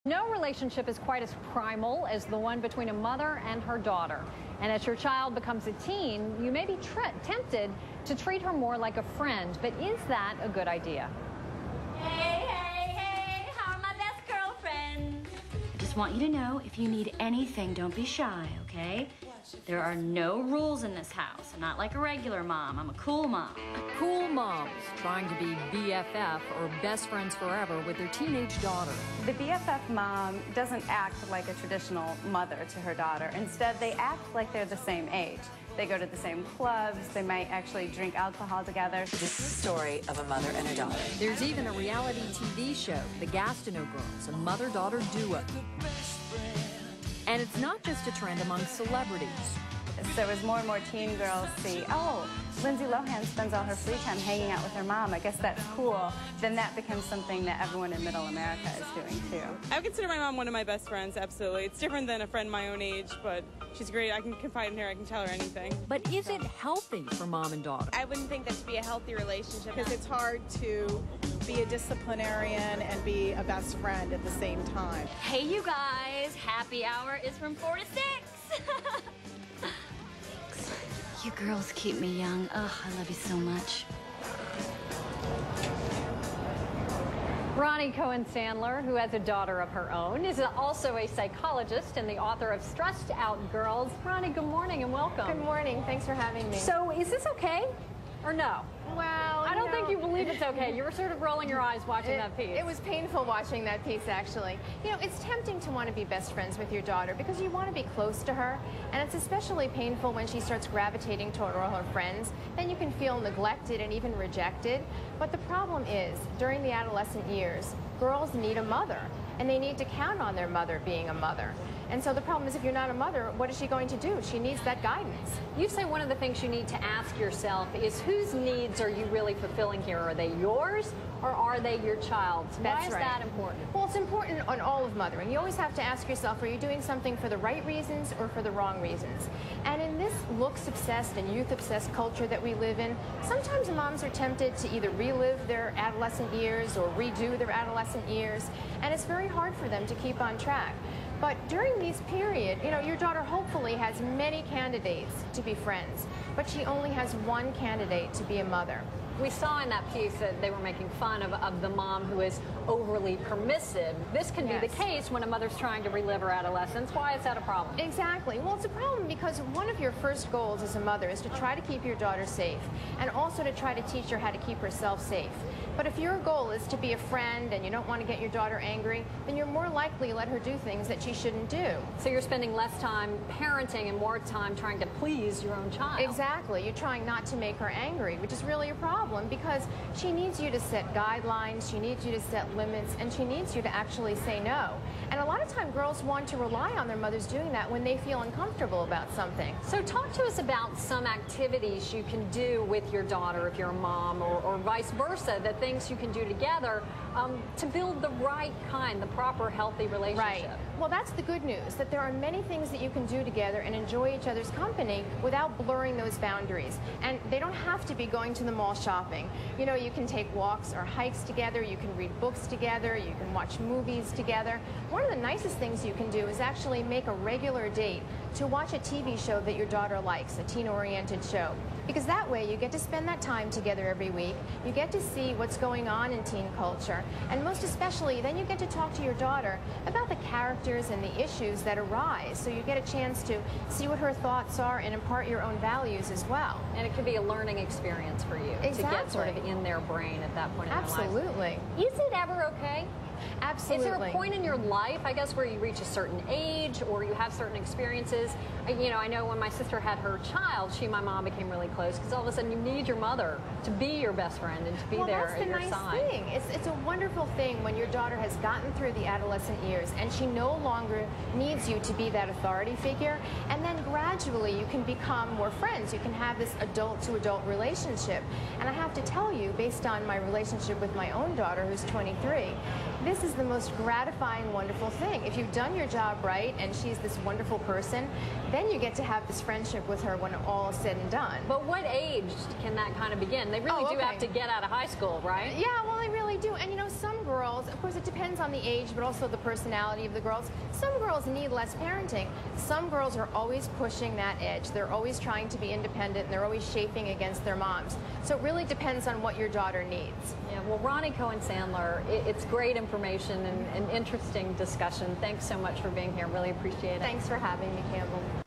No relationship is quite as primal as the one between a mother and her daughter. And as your child becomes a teen, you may be tempted to treat her more like a friend. But is that a good idea? Hey, hey, hey, how are my best girlfriends? I just want you to know, if you need anything, don't be shy, okay? There are no rules in this house. I'm not like a regular mom. I'm a cool mom. Cool moms trying to be BFF or best friends forever with their teenage daughter. The BFF mom doesn't act like a traditional mother to her daughter. Instead, they act like they're the same age. They go to the same clubs. They might actually drink alcohol together. This is the story of a mother and her daughter. There's even a reality TV show, The Gastineau Girls, a mother-daughter duo. And it's not just a trend among celebrities. So as more and more teen girls see, oh, Lindsay Lohan spends all her free time hanging out with her mom, I guess that's cool, then that becomes something that everyone in middle America is doing too. I would consider my mom one of my best friends, absolutely. It's different than a friend my own age, but she's great. I can confide in her, I can tell her anything. But is it healthy for mom and daughter? I wouldn't think that to be a healthy relationship because it's hard to be a disciplinarian and be a best friend at the same time. Hey, you guys, happy hour is from 4 to 6. You girls keep me young. Ugh, I love you so much. Roni Cohen-Sandler, who has a daughter of her own, is also a psychologist and the author of Stressed Out Girls. Roni, good morning and welcome. Good morning. Thanks for having me. So, is this okay or no? Well, I don't think you believe it's okay. You were sort of rolling your eyes watching that piece. It was painful watching that piece, actually. You know, it's tempting to want to be best friends with your daughter because you want to be close to her, and it's especially painful when she starts gravitating toward all her friends. Then you can feel neglected and even rejected. But the problem is, during the adolescent years, girls need a mother, and they need to count on their mother being a mother. And so the problem is, if you're not a mother, what is she going to do? She needs that guidance. You say one of the things you need to ask yourself is, whose needs are you really fulfilling here? Are they yours or are they your child's? Why is that important? Well, it's important on all of mothering. You always have to ask yourself, are you doing something for the right reasons or for the wrong reasons? And in this looks-obsessed and youth-obsessed culture that we live in, sometimes moms are tempted to either relive their adolescent years or redo their adolescent years, and it's very hard for them to keep on track. But during these periods, you know, your daughter hopefully has many candidates to be friends, but she only has one candidate to be a mother. We saw in that piece that they were making fun of the mom who is overly permissive. This can be the case when a mother's trying to relive her adolescence. Why is that a problem? Exactly. Well, it's a problem because one of your first goals as a mother is to try to keep your daughter safe and also to try to teach her how to keep herself safe. But if your goal is to be a friend and you don't want to get your daughter angry, then you're more likely to let her do things that she shouldn't do. So you're spending less time parenting and more time trying to please your own child. Exactly. You're trying not to make her angry, which is really a problem because she needs you to set guidelines, she needs you to set limits, and she needs you to actually say no. And a lot of time girls want to rely on their mothers doing that when they feel uncomfortable about something. So talk to us about some activities you can do with your daughter if you're a mom, or vice versa, the things you can do together to build the right kind, the proper healthy relationship. Right. Well, that's the good news, that there are many things that you can do together and enjoy each other's company without blurring those boundaries. And they don't have to be going to the mall shopping. You know, you can take walks or hikes together, you can read books together, you can watch movies together. One of the nicest things you can do is actually make a regular date to watch a TV show that your daughter likes, a teen-oriented show. Because that way you get to spend that time together every week, you get to see what's going on in teen culture, and most especially then you get to talk to your daughter about the characters and the issues that arise, so you get a chance to see what her thoughts are and impart your own values as well. And it can be a learning experience for you to get sort of in their brain at that point in their life. Absolutely. Is it ever okay? Absolutely. Is there a point in your life, I guess, where you reach a certain age or you have certain experiences? You know, I know when my sister had her child, she and my mom became really close because all of a sudden you need your mother to be your best friend and to be there at your side. Well, that's the nice thing. It's a wonderful thing when your daughter has gotten through the adolescent years and she no longer needs you to be that authority figure, and then gradually you can become more friends. You can have this adult-to-adult relationship. And I have to tell you, based on my relationship with my own daughter, who's 23, this is the most gratifying, wonderful thing. If you've done your job right and she's this wonderful person, then you get to have this friendship with her when all is said and done. But what age can that kind of begin? They really do have to get out of high school, right? Yeah, well, they really do. And you know, some girls, of course, it depends on the age, but also the personality of the girls. Some girls need less parenting. Some girls are always pushing that edge. They're always trying to be independent, and they're always chafing against their moms. So it really depends on what your daughter needs. Yeah, well, Roni Cohen-Sandler, it's great information and an interesting discussion. Thanks so much for being here. Really appreciate it. Thanks for having me, Campbell.